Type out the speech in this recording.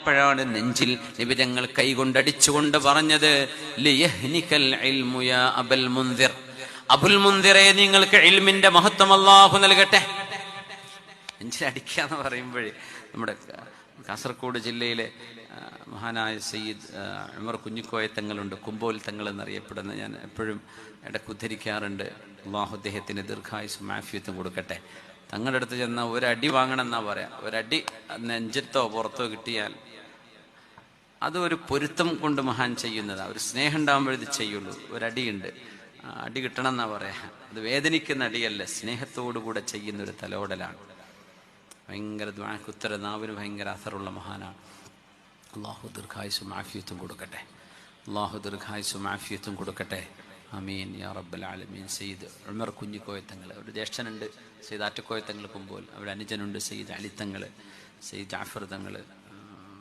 അപ്പോഴാണ് നെഞ്ചിൽ നബി തങ്ങൾ കൈകൊണ്ടടിച്ചുകൊണ്ട് പറഞ്ഞത്, ലിയഹ്നികൽ ഇൽമു യാ അബൽ മുൻദിർ, അബുൽ മുൻദിറെ നിങ്ങൾക്ക് ഇൽമിന്റെ മഹത്വം അല്ലാഹു നൽകട്ടെ. നെഞ്ചിലടിക്കാന്ന് പറയുമ്പോഴേ നമ്മുടെ കാസർഗോഡ് ജില്ലയിലെ മഹാനായ സയ്യിദ് ഉമർ കുഞ്ഞിക്കോയ തങ്ങളുണ്ട്, കുമ്പോൽ തങ്ങൾ എന്നറിയപ്പെടുന്ന, ഞാൻ എപ്പോഴും ഇടയ്ക്ക് ഉദ്ധരിക്കാറുണ്ട്. അള്ളാഹു അദ്ദേഹത്തിന് ദീർഘായുസ്സും ആഫിയത്തും കൊടുക്കട്ടെ. തങ്ങളുടെ അടുത്ത് ചെന്നാൽ ഒരടി വാങ്ങണം എന്നാ പറയാം. ഒരടി നെഞ്ചത്തോ പുറത്തോ കിട്ടിയാൽ അത് ഒരു പൊരുത്തം കൊണ്ട് മഹാൻ ചെയ്യുന്നതാണ്. ഒരു സ്നേഹം ഉണ്ടാകുമ്പോൾ ഇത് ചെയ്യുള്ളൂ. ഒരടിയുണ്ട്, അടി കിട്ടണം എന്നാ പറയാ. അത് വേദനിക്കുന്ന അടിയല്ല, സ്നേഹത്തോടുകൂടെ ചെയ്യുന്നൊരു തലോടലാണ്. ഭയങ്കര ദുആക്കുത്തര, നാവിന് ഭയങ്കര അസറുള്ള മഹാനാണ്. അള്ളാഹു ദീർഘായുസ്സും ആഫിയത്തും കൊടുക്കട്ടെ. അള്ളാഹു ദീർഘായുസ്സും ആഫിയത്തും കൊടുക്കട്ടെ. ആമീൻ യാ റബ്ബൽ ആലമീൻ. സയ്യിദ് ഉമർ കുഞ്ഞിക്കോയത്തങ്ങൾ, ഒരു ജ്യേഷ്ഠനുണ്ട് സയ്യിദ് ആറ്റക്കോയത്തങ്ങൾ കുമ്പോൾ, അവിടെ അനുജനുണ്ട് സയ്യിദ് അലിത്തങ്ങൾ, സയ്യിദ് ജാഫർ തങ്ങൾ,